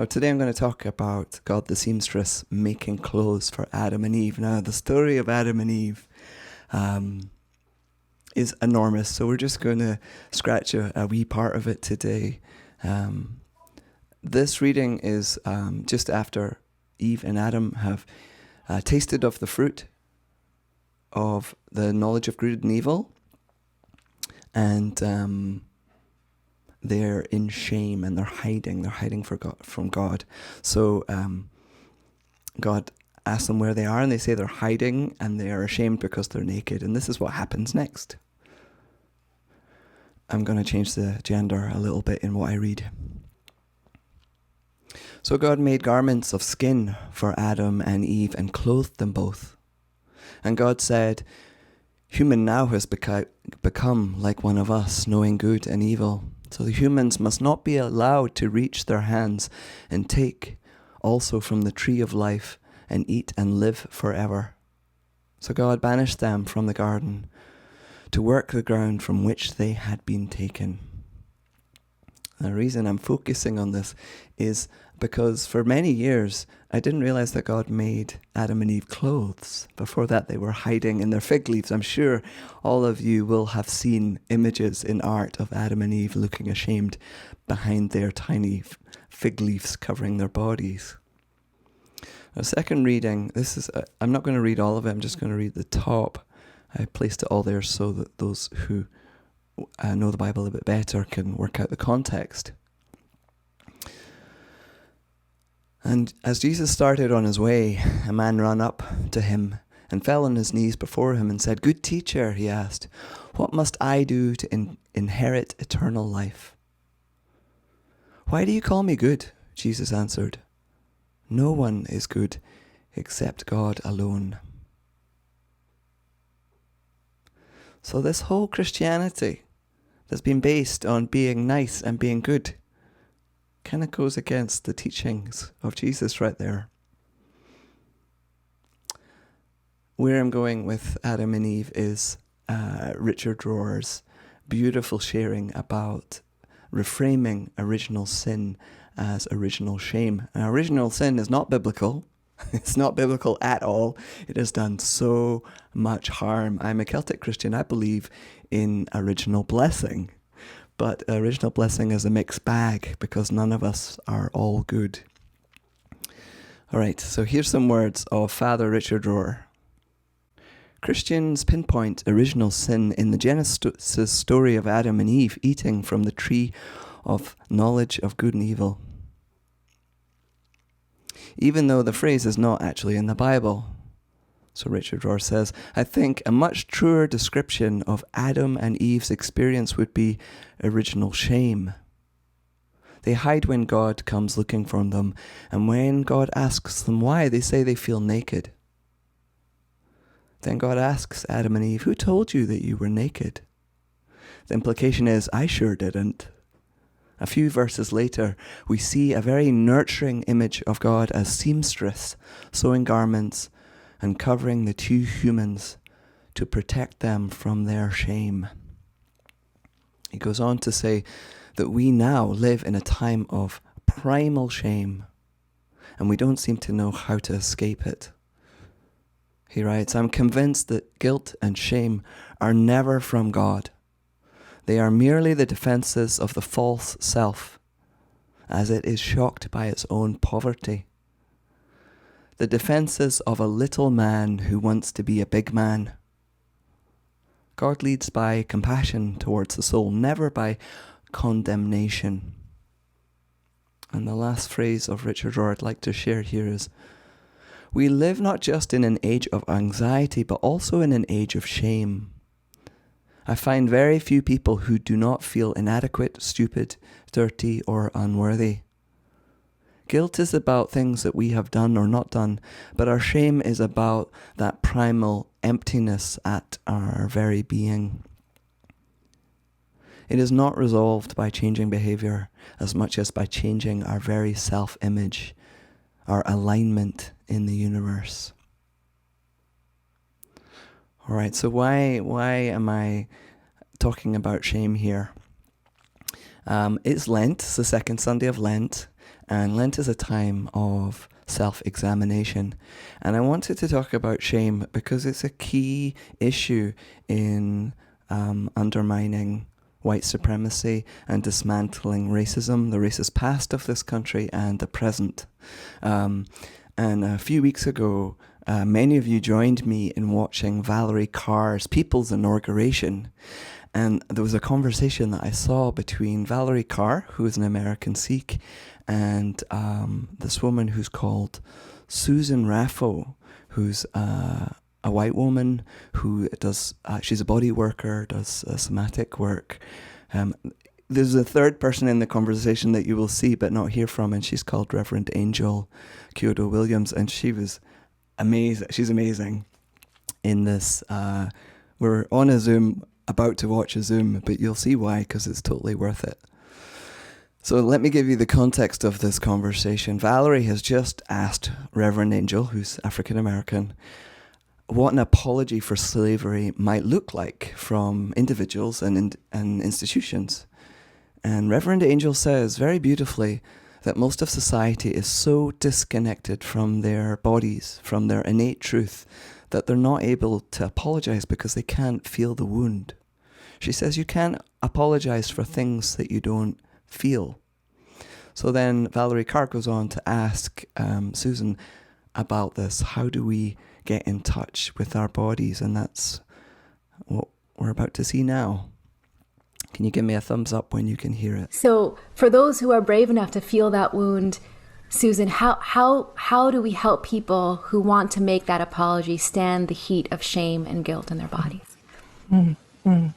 So today I'm going to talk about God the seamstress making clothes for Adam and Eve. Now the story of Adam and Eve is enormous, so we're just going to scratch a wee part of it today. This reading is just after Eve and Adam have tasted of the fruit of the knowledge of good and evil, and they're in shame and they're hiding from God. So God asks them where they are, and they say they're hiding and they are ashamed because they're naked. And this is what happens next. I'm going to change the gender a little bit in what I read. So God made garments of skin for Adam and Eve and clothed them both. And God said, "Human now has become like one of us, knowing good and evil. So the humans must not be allowed to reach their hands and take also from the tree of life and eat and live forever." So God banished them from the garden to work the ground from which they had been taken. The reason I'm focusing on this is because for many years I didn't realize that God made Adam and Eve clothes. Before that they were hiding in their fig leaves. I'm sure all of you will have seen images in art of Adam and Eve looking ashamed behind their tiny fig leaves covering their bodies. A second reading, I'm not going to read all of it, I'm just going to read the top. I placed it all there so that those who know the Bible a bit better can work out the context. And as Jesus started on his way, a man ran up to him and fell on his knees before him and said, "Good teacher," he asked, "what must I do to inherit eternal life?" "Why do you call me good?" Jesus answered. "No one is good except God alone." So this whole Christianity that's been based on being nice and being good kind of goes against the teachings of Jesus right there. Where I'm going with Adam and Eve is Richard Rohr's beautiful sharing about reframing original sin as original shame. Now, original sin is not biblical. It's not biblical at all. It has done so much harm. I'm a Celtic Christian. I believe in original blessing. But original blessing is a mixed bag because none of us are all good. All right, so here's some words of Father Richard Rohr. Christians pinpoint original sin in the Genesis story of Adam and Eve eating from the tree of knowledge of good and evil, even though the phrase is not actually in the Bible. So Richard Rohr says, "I think a much truer description of Adam and Eve's experience would be original shame. They hide when God comes looking for them, and when God asks them why, they say they feel naked. Then God asks Adam and Eve, 'Who told you that you were naked?' The implication is, 'I sure didn't.' A few verses later, we see a very nurturing image of God as seamstress, sewing garments and covering the two humans to protect them from their shame." He goes on to say that we now live in a time of primal shame, and we don't seem to know how to escape it. He writes, "I'm convinced that guilt and shame are never from God. They are merely the defenses of the false self, as it is shocked by its own poverty. The defenses of a little man who wants to be a big man. God leads by compassion towards the soul, never by condemnation." And the last phrase of Richard Rohr I'd like to share here is, "We live not just in an age of anxiety, but also in an age of shame. I find very few people who do not feel inadequate, stupid, dirty, or unworthy. Guilt is about things that we have done or not done, but our shame is about that primal emptiness at our very being. It is not resolved by changing behavior as much as by changing our very self-image, our alignment in the universe." All right, so why am I talking about shame here? It's Lent, it's the second Sunday of Lent, And Lent is a time of self-examination. And I wanted to talk about shame because it's a key issue in undermining white supremacy and dismantling racism, the racist past of this country and the present. And a few weeks ago, many of you joined me in watching Valerie Carr's People's inauguration. And there was a conversation that I saw between Valerie Carr, who is an American Sikh, and this woman who's called Susan Raffo, who's a white woman who does, she's a body worker, does somatic work. There's a third person in the conversation that you will see but not hear from, and she's called Reverend Angel Kyodo Williams, and she was amazing. She's amazing in this. We're on a Zoom, about to watch a Zoom, but you'll see why, because it's totally worth it. So let me give you the context of this conversation. Valerie has just asked Reverend Angel, who's African American, what an apology for slavery might look like from individuals and institutions. And Reverend Angel says very beautifully that most of society is so disconnected from their bodies, from their innate truth, that they're not able to apologize because they can't feel the wound. She says you can't apologize for things that you don't feel. So then Valerie Carr goes on to ask Susan about this. How do we get in touch with our bodies? And that's what we're about to see now. Can you give me a thumbs up when you can hear it? So for those who are brave enough to feel that wound, Susan, how do we help people who want to make that apology stand the heat of shame and guilt in their bodies? Mm-hmm.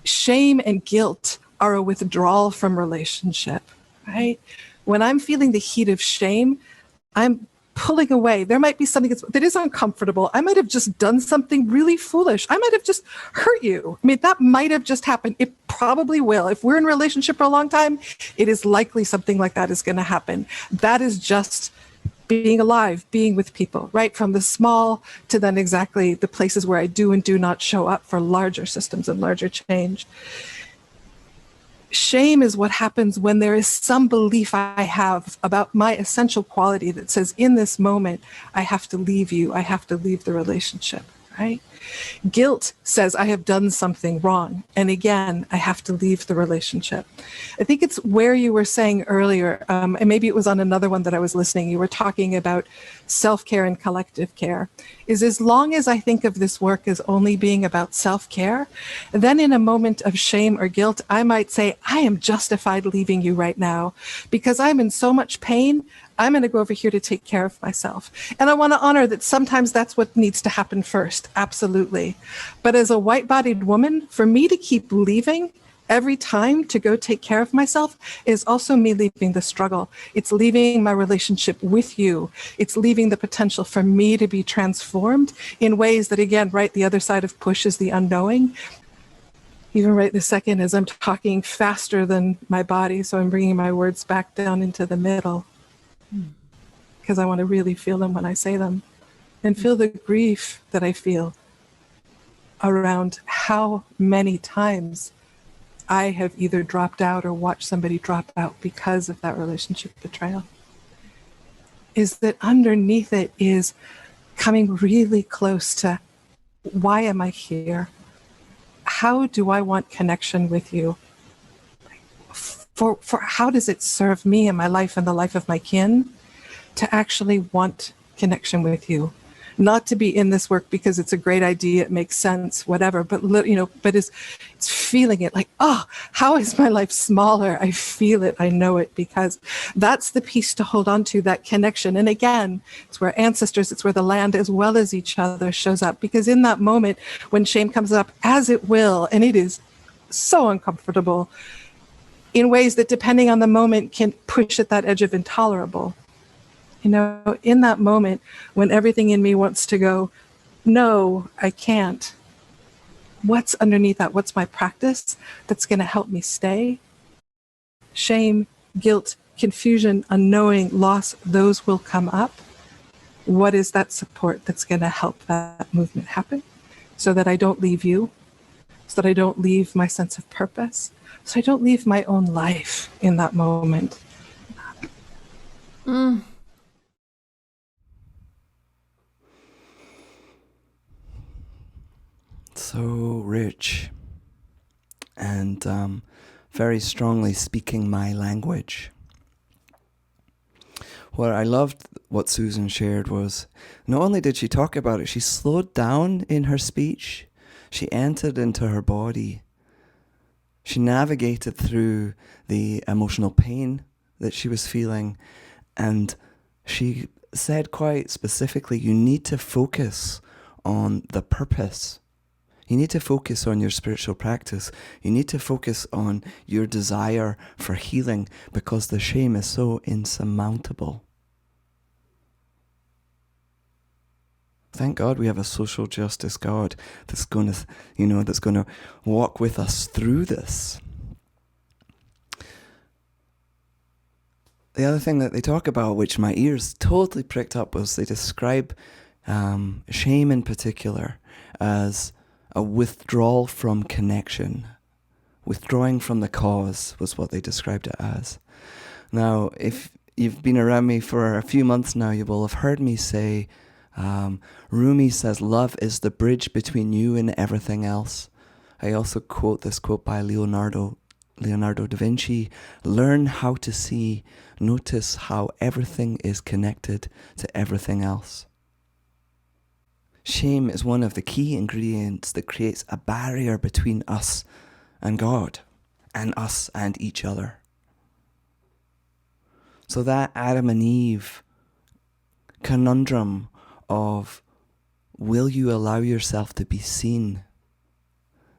Shame and guilt are a withdrawal from relationship, right? When I'm feeling the heat of shame, I'm pulling away. There might be something that is uncomfortable. I might have just done something really foolish. I might have just hurt you. I mean, that might have just happened. It probably will. If we're in a relationship for a long time, it is likely something like that is going to happen. That is just being alive, being with people, right? From the small to then exactly the places where I do and do not show up for larger systems and larger change. Shame is what happens when there is some belief I have about my essential quality that says, in this moment, I have to leave you. I have to leave the relationship, right? Guilt says I have done something wrong. And again, I have to leave the relationship. I think it's where you were saying earlier, and maybe it was on another one that I was listening, you were talking about self-care and collective care, is as long as I think of this work as only being about self-care, then in a moment of shame or guilt, I might say, I am justified leaving you right now because I'm in so much pain. I'm going to go over here to take care of myself. And I want to honor that sometimes that's what needs to happen first. Absolutely. But as a white-bodied woman, for me to keep leaving every time to go take care of myself is also me leaving the struggle. It's leaving my relationship with you. It's leaving the potential for me to be transformed in ways that, again, right, the other side of push is the unknowing. Even right this second as I'm talking faster than my body, so I'm bringing my words back down into the middle. Because I want to really feel them when I say them and feel the grief that I feel around how many times I have either dropped out or watched somebody drop out because of that relationship betrayal. Is that underneath it is coming really close to, why am I here? How do I want connection with you? For how does it serve me in my life and the life of my kin to actually want connection with you? Not to be in this work because it's a great idea, it makes sense, whatever, but it's feeling it like, oh, how is my life smaller? I feel it, I know it, because that's the piece to hold on to, that connection. And again, it's where ancestors, it's where the land as well as each other shows up, because in that moment when shame comes up, as it will, and it is so uncomfortable, in ways that, depending on the moment, can push at that edge of intolerable. You know, in that moment, when everything in me wants to go, no, I can't. What's underneath that? What's my practice that's going to help me stay? Shame, guilt, confusion, unknowing, loss, those will come up. What is that support that's going to help that movement happen so that I don't leave you? so that I don't leave my sense of purpose, so I don't leave my own life in that moment. So rich and very strongly speaking my language. What I loved what Susan shared was not only did she talk about it, she slowed down in her speech. She entered into her body. She navigated through the emotional pain that she was feeling, and she said quite specifically, you need to focus on the purpose. You need to focus on your spiritual practice. You need to focus on your desire for healing, because the shame is so insurmountable. Thank God we have a social justice God that's going to walk with us through this. The other thing that they talk about, which my ears totally pricked up, was they describe shame in particular as a withdrawal from connection. Withdrawing from the cause was what they described it as. Now, if you've been around me for a few months now, you will have heard me say, Rumi says, love is the bridge between you and everything else. I also quote this quote by Leonardo da Vinci, learn how to see, notice how everything is connected to everything else. Shame is one of the key ingredients that creates a barrier between us and God, and us and each other. So that Adam and Eve conundrum of, will you allow yourself to be seen?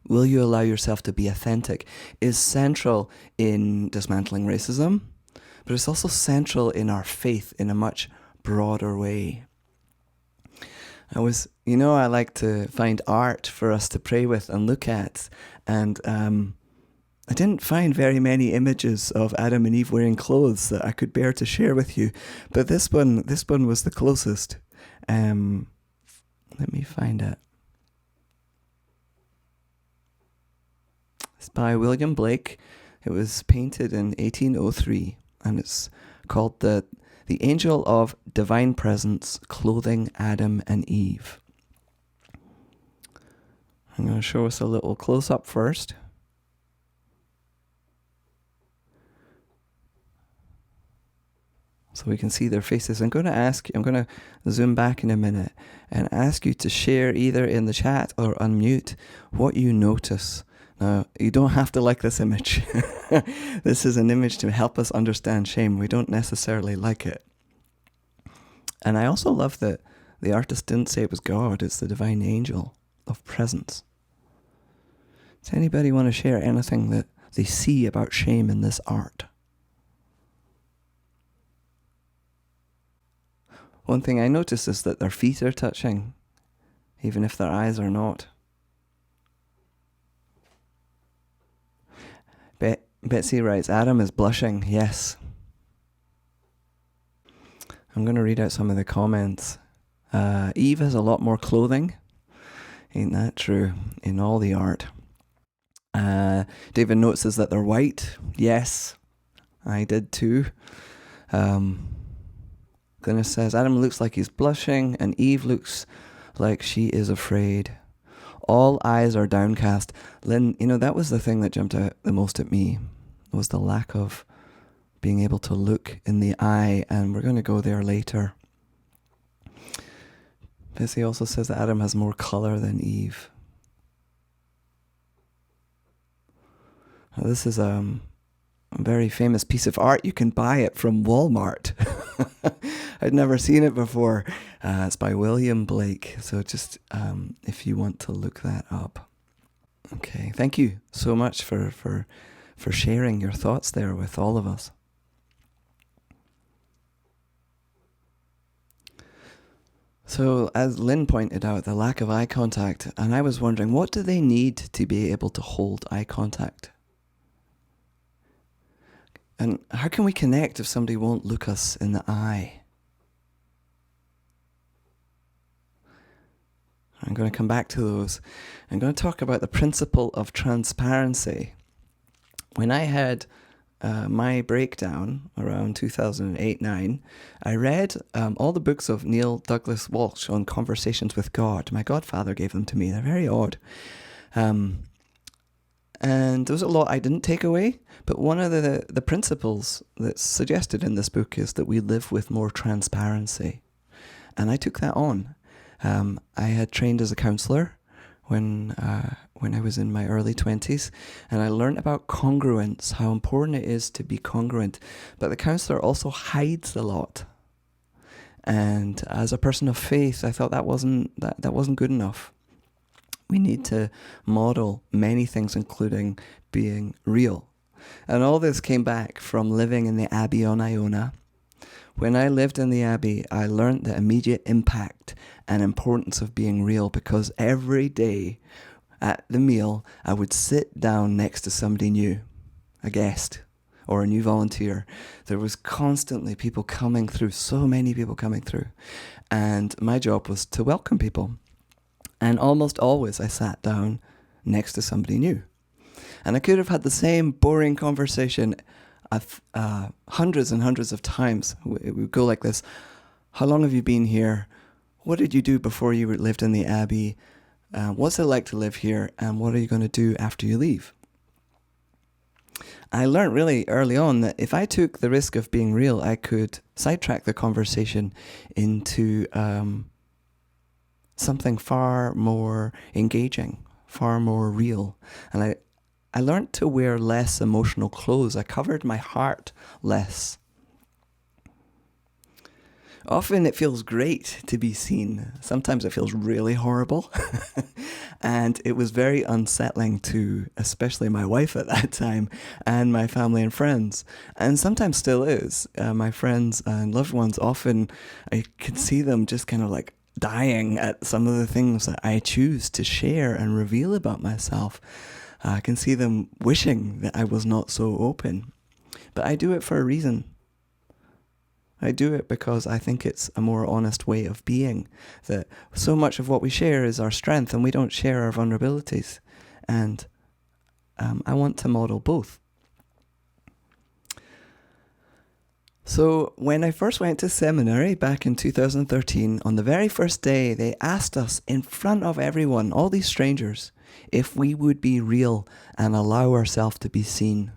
Will you allow yourself to be authentic? Is central in dismantling racism, but it's also central in our faith in a much broader way. I like to find art for us to pray with and look at, and I didn't find very many images of Adam and Eve wearing clothes that I could bear to share with you, but this one was the closest. Let me find it. It's by William Blake. It was painted in 1803, and it's called The Angel of Divine Presence Clothing Adam and Eve. I'm going to show us a little close-up first. So we can see their faces. I'm going to zoom back in a minute and ask you to share either in the chat or unmute what you notice. Now, you don't have to like this image. This is an image to help us understand shame. We don't necessarily like it. And I also love that the artist didn't say it was God. It's the divine angel of presence. Does anybody want to share anything that they see about shame in this art? One thing I noticed is that their feet are touching, even if their eyes are not. Betsy writes, Adam is blushing. Yes. I'm going to read out some of the comments. Eve has a lot more clothing. Ain't that true? In all the art. David notices that they're white. Yes, I did too. Glynis says, Adam looks like he's blushing and Eve looks like she is afraid. All eyes are downcast. Lynn, that was the thing that jumped out the most at me, was the lack of being able to look in the eye, and we're going to go there later. Bessie also says that Adam has more colour than Eve. Now, this is a very famous piece of art. You can buy it from Walmart. I'd never seen it before. It's by William Blake. So just if you want to look that up. Okay, thank you so much for sharing your thoughts there with all of us. So as Lynn pointed out, the lack of eye contact, and I was wondering, what do they need to be able to hold eye contact? And how can we connect if somebody won't look us in the eye? I'm going to come back to those. I'm going to talk about the principle of transparency. When I had my breakdown around 2008-9, I read all the books of Neil Douglas Walsh on conversations with God. My godfather gave them to me. They're very odd. And there was a lot I didn't take away, but one of the principles that's suggested in this book is that we live with more transparency. And I took that on. I had trained as a counselor when I was in my early 20s, and I learned about congruence, how important it is to be congruent. But the counselor also hides a lot. And as a person of faith, I thought that wasn't good enough. We need to model many things, including being real. And all this came back from living in the Abbey on Iona. When I lived in the Abbey, I learned the immediate impact and importance of being real, because every day at the meal, I would sit down next to somebody new, a guest or a new volunteer. There was constantly people coming through, so many people coming through. And my job was to welcome people. And almost always I sat down next to somebody new. And I could have had the same boring conversation hundreds and hundreds of times. It would go like this: how long have you been here? What did you do before you lived in the Abbey? What's it like to live here? And what are you going to do after you leave? I learned really early on that if I took the risk of being real, I could sidetrack the conversation into something far more engaging, far more real. And I learned to wear less emotional clothes. I covered my heart less. Often it feels great to be seen. Sometimes it feels really horrible. And it was very unsettling to especially my wife at that time and my family and friends. And sometimes still is. My friends and loved ones, often I could see them just kind of like dying at some of the things that I choose to share and reveal about myself. I can see them wishing that I was not so open. But I do it for a reason. I do it because I think it's a more honest way of being. That so much of what we share is our strength, and we don't share our vulnerabilities. And I want to model both. So when I first went to seminary back in 2013, on the very first day, they asked us in front of everyone, all these strangers, if we would be real and allow ourselves to be seen.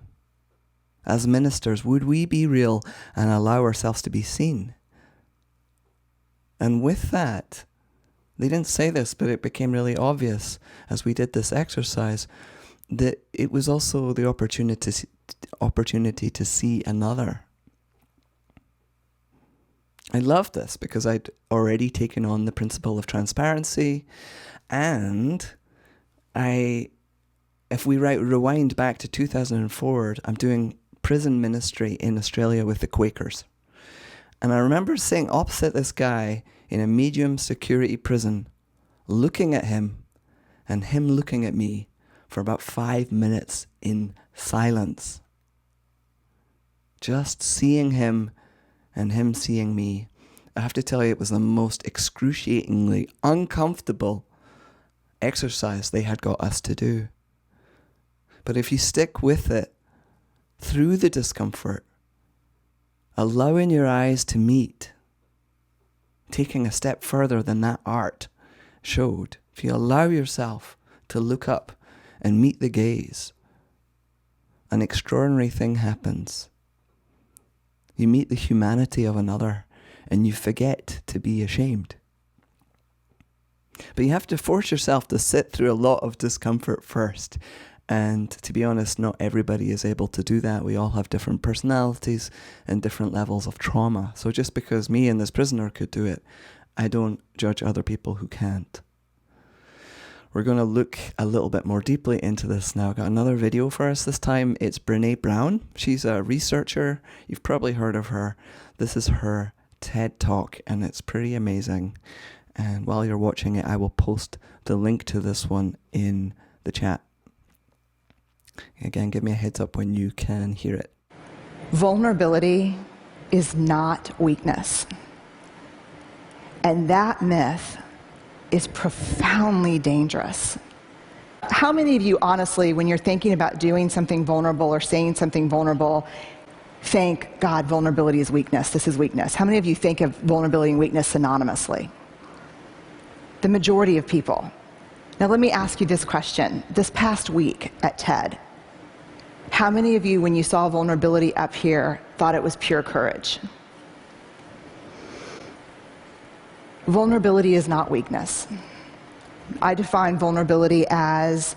As ministers, would we be real and allow ourselves to be seen? And with that, they didn't say this, but it became really obvious as we did this exercise, that it was also the opportunity to see another. I love this because I'd already taken on the principle of transparency, and if we rewind back to 2004, I'm doing prison ministry in Australia with the Quakers. And I remember sitting opposite this guy in a medium security prison, looking at him and him looking at me for about 5 minutes in silence. Just seeing him and him seeing me. I have to tell you, it was the most excruciatingly uncomfortable exercise they had got us to do. But if you stick with it, through the discomfort, allowing your eyes to meet, taking a step further than that art showed, if you allow yourself to look up and meet the gaze, an extraordinary thing happens. You meet the humanity of another and you forget to be ashamed. But you have to force yourself to sit through a lot of discomfort first. And to be honest, not everybody is able to do that. We all have different personalities and different levels of trauma. So just because me and this prisoner could do it, I don't judge other people who can't. We're going to look a little bit more deeply into this now. I've got another video for us. This time it's Brene Brown. She's a researcher. You've probably heard of her. This is her TED Talk, and it's pretty amazing. And while you're watching it, I will post the link to this one in the chat. Again, give me a heads up when you can hear it. Vulnerability is not weakness. And that myth is profoundly dangerous. How many of you, honestly, when you're thinking about doing something vulnerable or saying something vulnerable, think, God, vulnerability is weakness, this is weakness? How many of you think of vulnerability and weakness synonymously? The majority of people. Now let me ask you this question. This past week at TED, how many of you, when you saw vulnerability up here, thought it was pure courage? Vulnerability is not weakness. I define vulnerability as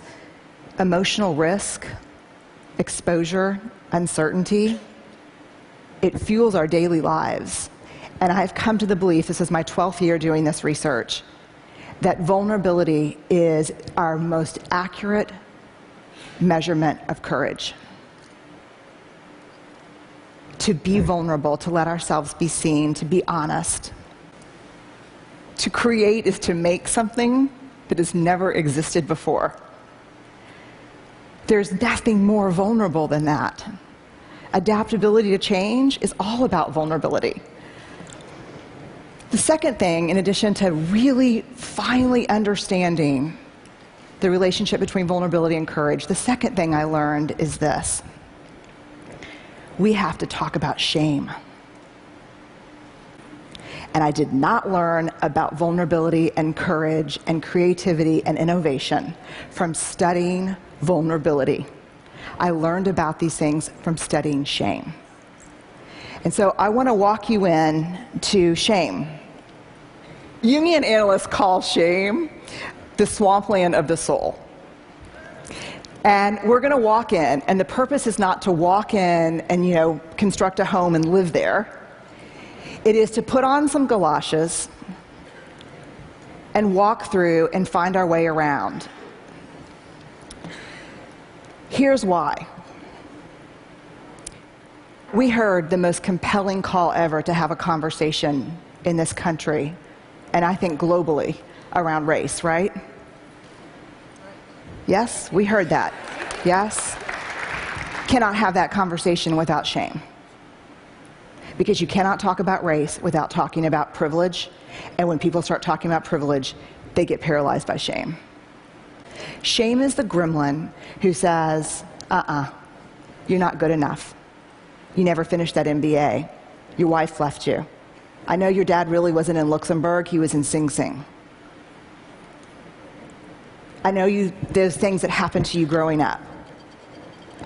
emotional risk, exposure, uncertainty. It fuels our daily lives. And I've come to the belief, this is my 12th year doing this research, that vulnerability is our most accurate measurement of courage. To be vulnerable, to let ourselves be seen, to be honest. To create is to make something that has never existed before. There's nothing more vulnerable than that. Adaptability to change is all about vulnerability. The second thing, in addition to really finally understanding the relationship between vulnerability and courage, the second thing I learned is this. We have to talk about shame. And I did not learn about vulnerability and courage and creativity and innovation from studying vulnerability. I learned about these things from studying shame. And so I want to walk you in to shame. Jungian analysts call shame the swampland of the soul. And we're going to walk in, and the purpose is not to walk in and, construct a home and live there. It is to put on some galoshes and walk through and find our way around. Here's why. We heard the most compelling call ever to have a conversation in this country, and I think globally, around race, right? Yes, we heard that. Yes? Cannot have that conversation without shame. Because you cannot talk about race without talking about privilege, and when people start talking about privilege, they get paralyzed by shame. Shame is the gremlin who says, you're not good enough. You never finished that MBA. Your wife left you. I know your dad really wasn't in Luxembourg, he was in Sing Sing. I know those things that happened to you growing up.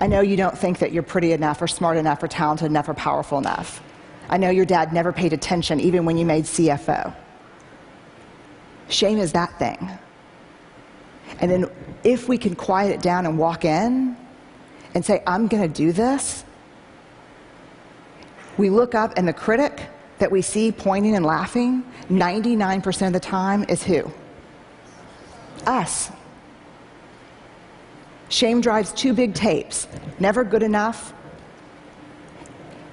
I know you don't think that you're pretty enough or smart enough or talented enough or powerful enough. I know your dad never paid attention even when you made CFO. Shame is that thing. And then if we can quiet it down and walk in and say, I'm going to do this, we look up and the critic that we see pointing and laughing, 99% of the time is who? Us. Shame drives two big tapes, never good enough,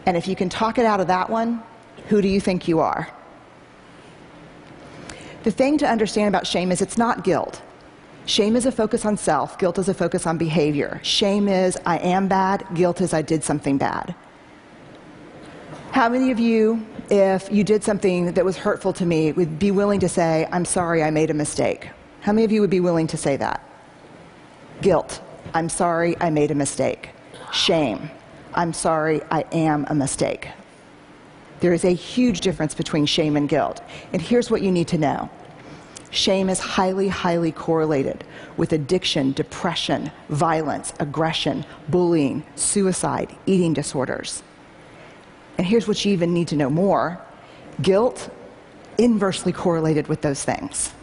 and if you can talk it out of that one, who do you think you are? The thing to understand about shame is it's not guilt. Shame is a focus on self, guilt is a focus on behavior. Shame is I am bad, guilt is I did something bad. How many of you, if you did something that was hurtful to me, would be willing to say, I'm sorry, I made a mistake? How many of you would be willing to say that? Guilt, I'm sorry, I made a mistake. Shame, I'm sorry, I am a mistake. There is a huge difference between shame and guilt. And here's what you need to know. Shame is highly, highly correlated with addiction, depression, violence, aggression, bullying, suicide, eating disorders. And here's what you even need to know more. Guilt, inversely correlated with those things.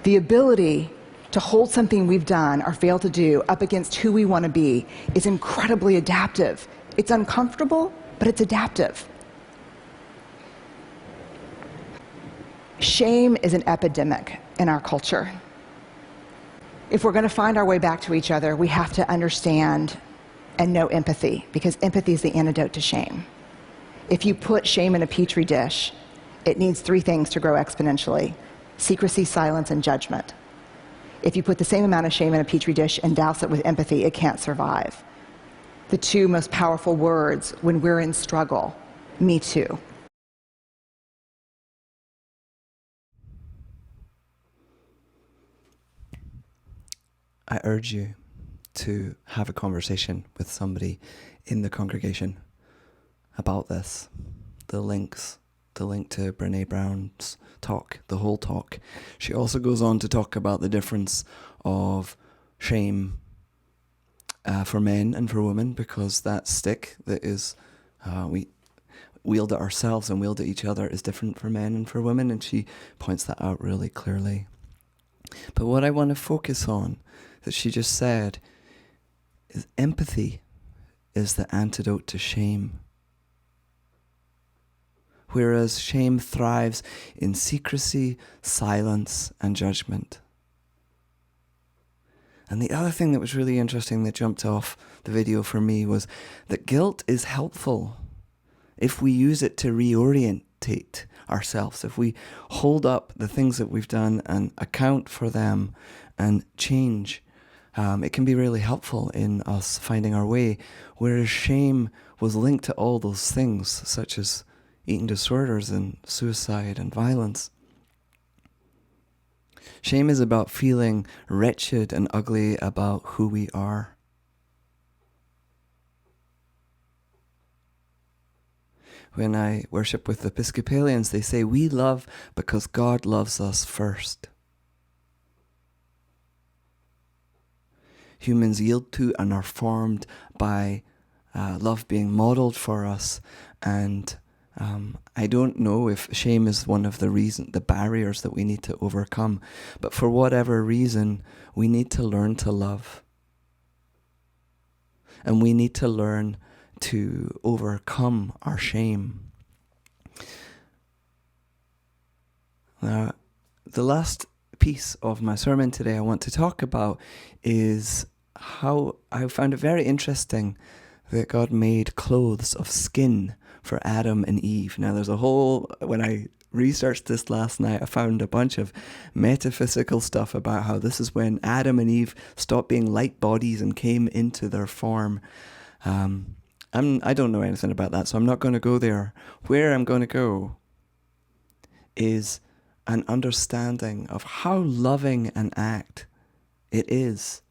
The ability to hold something we've done or failed to do up against who we want to be is incredibly adaptive. It's uncomfortable, but it's adaptive. Shame is an epidemic in our culture. If we're going to find our way back to each other, we have to understand and know empathy, because empathy is the antidote to shame. If you put shame in a petri dish, it needs three things to grow exponentially: secrecy, silence, and judgment. If you put the same amount of shame in a petri dish and douse it with empathy, it can't survive. The two most powerful words when we're in struggle: me too. I urge you to have a conversation with somebody in the congregation about this. The link to Brene Brown's talk, the whole talk. She also goes on to talk about the difference of shame for men and for women, because that stick that is we wield at ourselves and wield at each other is different for men and for women, and she points that out really clearly. But what I want to focus on, that she just said, is empathy is the antidote to shame. Whereas shame thrives in secrecy, silence, and judgment. And the other thing that was really interesting that jumped off the video for me was that guilt is helpful if we use it to reorientate ourselves, if we hold up the things that we've done and account for them and change. It can be really helpful in us finding our way, whereas shame was linked to all those things, such as eating disorders and suicide and violence. Shame is about feeling wretched and ugly about who we are. When I worship with Episcopalians, they say, we love because God loves us first. Humans yield to and are formed by love being modeled for us. And I don't know if shame is one of the barriers that we need to overcome. But for whatever reason, we need to learn to love. And we need to learn to overcome our shame. Now, the last piece of my sermon today I want to talk about is how I found it very interesting that God made clothes of skin for Adam and Eve. Now, when I researched this last night, I found a bunch of metaphysical stuff about how this is when Adam and Eve stopped being light bodies and came into their form. I don't know anything about that, so I'm not going to go there. Where I'm going to go is an understanding of how loving an act it is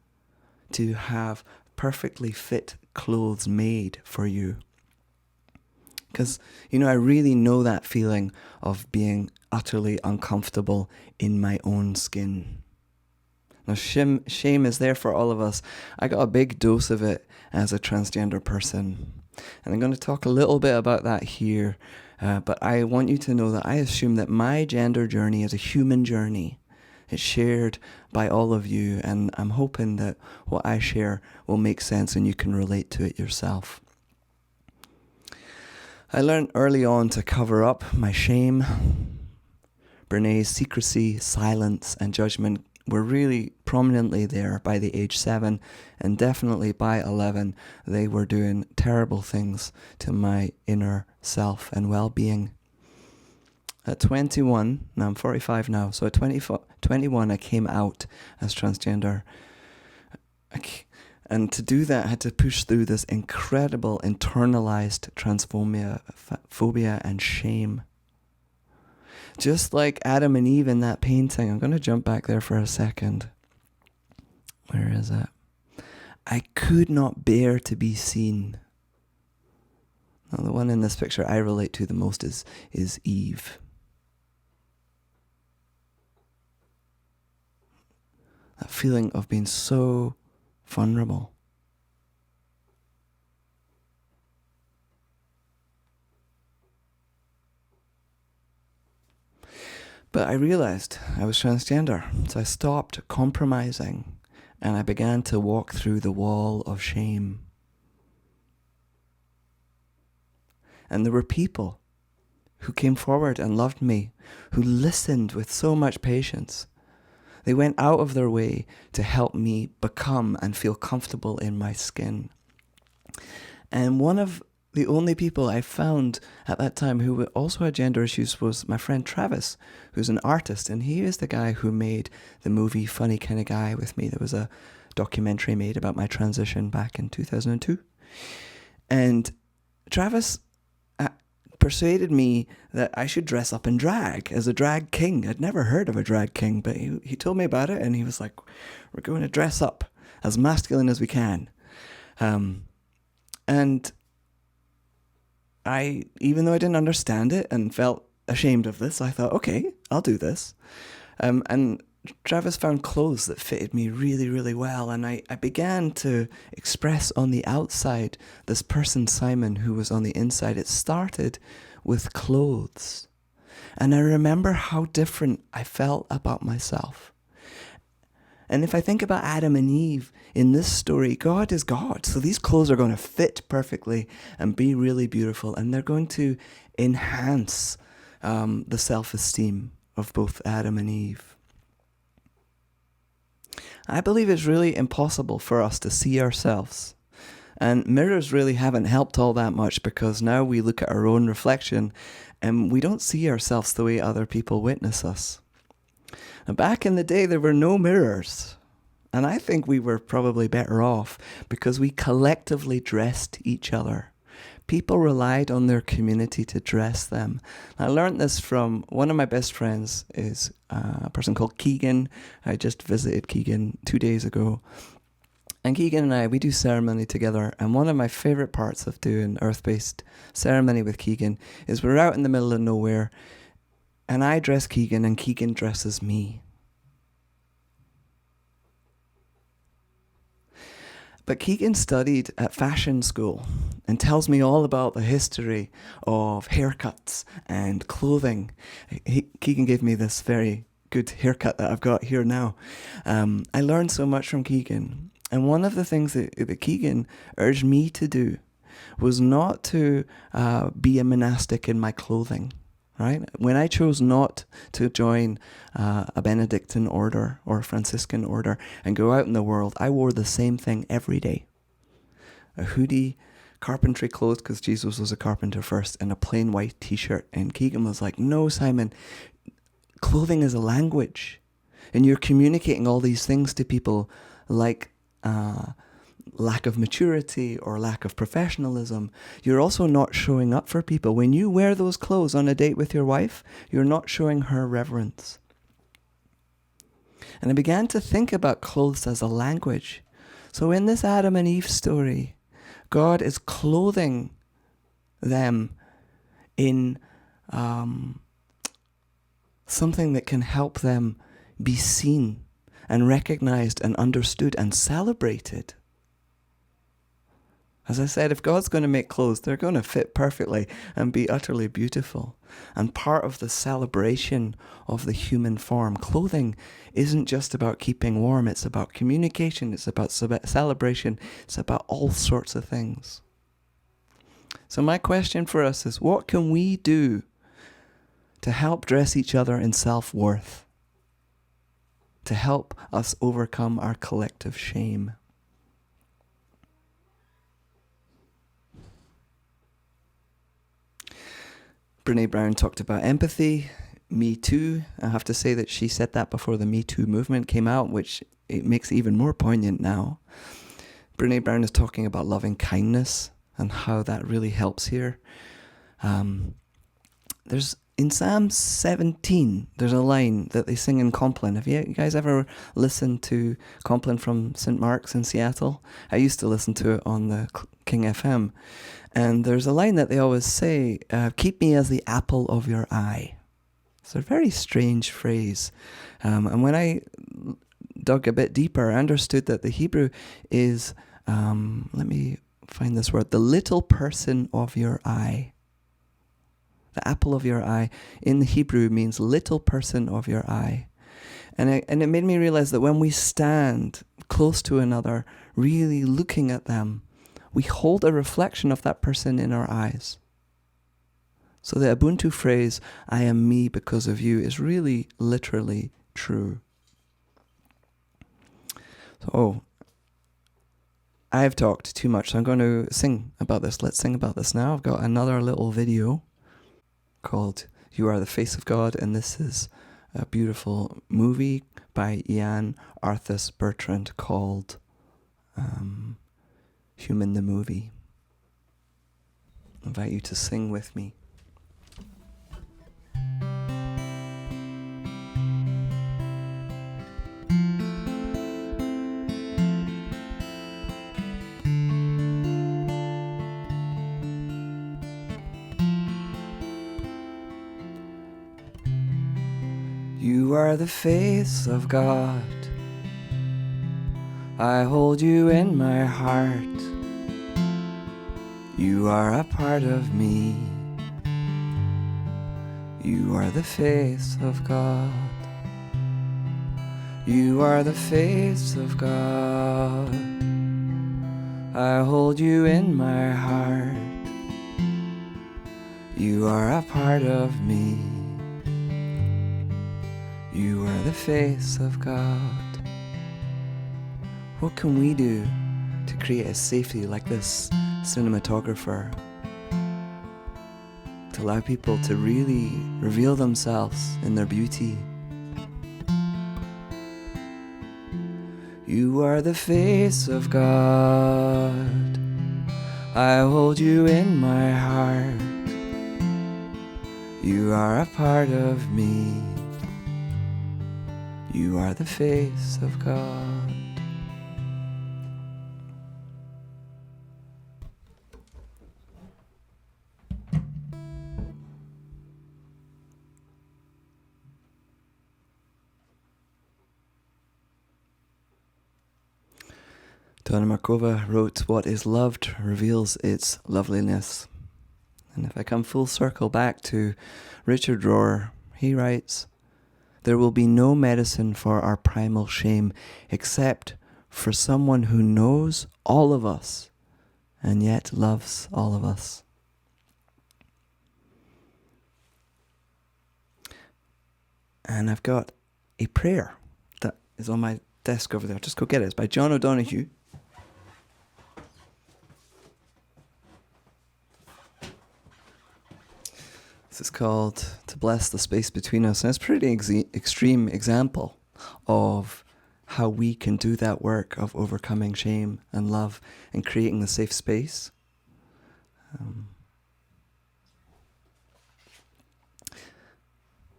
to have perfectly fit clothes made for you. Because, I really know that feeling of being utterly uncomfortable in my own skin. Now, shame is there for all of us. I got a big dose of it as a transgender person. And I'm going to talk a little bit about that here. But I want you to know that I assume that my gender journey is a human journey. It's shared by all of you. And I'm hoping that what I share will make sense and you can relate to it yourself. I learned early on to cover up my shame. Brene's secrecy, silence, and judgment were really prominently there by the age 7, and definitely by 11, they were doing terrible things to my inner self and well-being. At 21, now I'm 45 now, so at 21 I came out as transgender. And to do that, I had to push through this incredible internalized transphobia and shame. Just like Adam and Eve in that painting. I'm going to jump back there for a second. Where is it? I could not bear to be seen. Now, the one in this picture I relate to the most is Eve. That feeling of being so vulnerable. But I realized I was transgender, so I stopped compromising and I began to walk through the wall of shame. And there were people who came forward and loved me, who listened with so much patience. They went out of their way to help me become and feel comfortable in my skin. And one of the only people I found at that time who also had gender issues was my friend Travis, who's an artist, and he is the guy who made the movie Funny Kind of Guy with me. There was a documentary made about my transition back in 2002. And Travis persuaded me that I should dress up in drag as a drag king. I'd never heard of a drag king, but he told me about it and he was like, we're going to dress up as masculine as we can. And even though I didn't understand it and felt ashamed of this, I thought, okay, I'll do this. And Travis found clothes that fitted me really, really well. And I began to express on the outside this person, Simon, who was on the inside. It started with clothes. And I remember how different I felt about myself. And if I think about Adam and Eve in this story, God is God. So these clothes are going to fit perfectly and be really beautiful. And they're going to enhance the self-esteem of both Adam and Eve. I believe it's really impossible for us to see ourselves. And mirrors really haven't helped all that much, because now we look at our own reflection and we don't see ourselves the way other people witness us. Now, back in the day, there were no mirrors. And I think we were probably better off because we collectively dressed each other. People relied on their community to dress them. I learned this from one of my best friends, is a person called Keegan. I just visited Keegan 2 days ago. And Keegan and I, we do ceremony together. And one of my favorite parts of doing earth-based ceremony with Keegan is we're out in the middle of nowhere and I dress Keegan and Keegan dresses me. But Keegan studied at fashion school and tells me all about the history of haircuts and clothing. Keegan gave me this very good haircut that I've got here now. I learned so much from Keegan. And one of the things that Keegan urged me to do was not to be a monastic in my clothing. Right? When I chose not to join a Benedictine order or a Franciscan order and go out in the world, I wore the same thing every day. A hoodie, carpentry clothes, because Jesus was a carpenter first, and a plain white t-shirt. And Keegan was like, no, Simon, clothing is a language. And you're communicating all these things to people, like lack of maturity or lack of professionalism. You're also not showing up for people. When you wear those clothes on a date with your wife, you're not showing her reverence. And I began to think about clothes as a language. So in this Adam and Eve story, God is clothing them in something that can help them be seen and recognized and understood and celebrated. As I said, if God's going to make clothes, they're going to fit perfectly and be utterly beautiful. And part of the celebration of the human form, clothing isn't just about keeping warm. It's about communication. It's about celebration. It's about all sorts of things. So my question for us is, what can we do to help dress each other in self-worth? To help us overcome our collective shame? Brene Brown talked about empathy, Me Too. I have to say that she said that before the Me Too movement came out, which it makes it even more poignant now. Brene Brown is talking about loving kindness and how that really helps here. There's in Psalm 17, there's a line that they sing in Compline. Have you guys ever listened to Compline from St. Mark's in Seattle? I used to listen to it on the King FM. And there's a line that they always say, keep me as the apple of your eye. It's a very strange phrase. And when I dug a bit deeper, I understood that the Hebrew is, let me find this word, the little person of your eye. The apple of your eye in the Hebrew means little person of your eye. And it made me realize that when we stand close to another, really looking at them, we hold a reflection of that person in our eyes. So the Ubuntu phrase, I am me because of you, is really literally true. So, I've talked too much, so I'm going to sing about this. Let's sing about this now. I've got another little video called You Are the Face of God, and this is a beautiful movie by Ian Arthur Bertrand called Human the Movie. I invite you to sing with me. You are the face of God. I hold you in my heart. You are a part of me. You are the face of God. You are the face of God. I hold you in my heart. You are a part of me. You are the face of God. What can we do to create a safety like this cinematographer? To allow people to really reveal themselves in their beauty. You are the face of God. I hold you in my heart. You are a part of me. You are the face of God. Donna Markova wrote, "What is loved reveals its loveliness." And if I come full circle back to Richard Rohr, he writes, "There will be no medicine for our primal shame except for someone who knows all of us and yet loves all of us." And I've got a prayer that is on my desk over there. Just go get it. It's by John O'Donoghue. This is called "To Bless the Space Between Us," and it's a pretty extreme example of how we can do that work of overcoming shame and love and creating the safe space.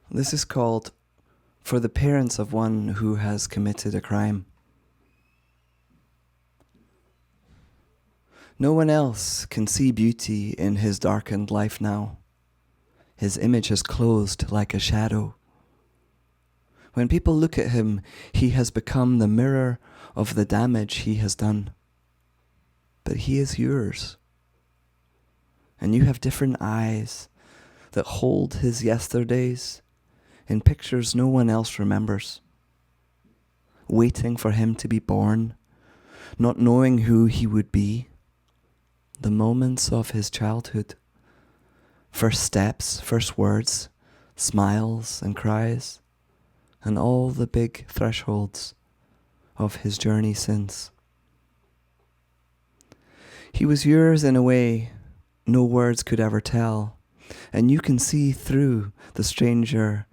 This is called "For the Parents of One Who Has Committed a Crime." No one else can see beauty in his darkened life now. His image has closed like a shadow. When people look at him, he has become the mirror of the damage he has done. But he is yours. And you have different eyes that hold his yesterdays in pictures no one else remembers. Waiting for him to be born, not knowing who he would be. The moments of his childhood. First steps, first words, smiles and cries, and all the big thresholds of his journey since. He was yours in a way no words could ever tell, and you can see through the stranger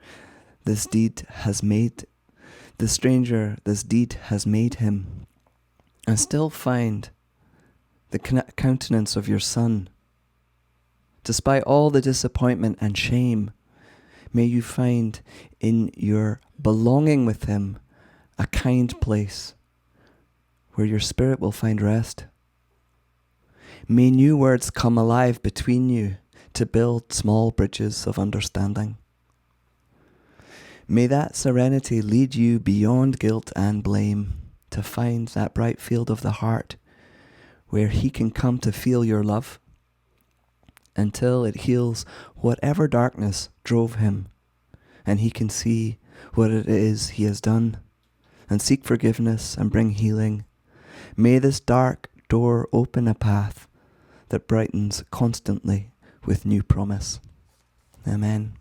this deed has made him, and still find the countenance of your son. Despite all the disappointment and shame, may you find in your belonging with him a kind place where your spirit will find rest. May new words come alive between you to build small bridges of understanding. May that serenity lead you beyond guilt and blame to find that bright field of the heart where he can come to feel your love until it heals whatever darkness drove him, and he can see what it is he has done and seek forgiveness and bring healing. May this dark door open a path that brightens constantly with new promise. Amen.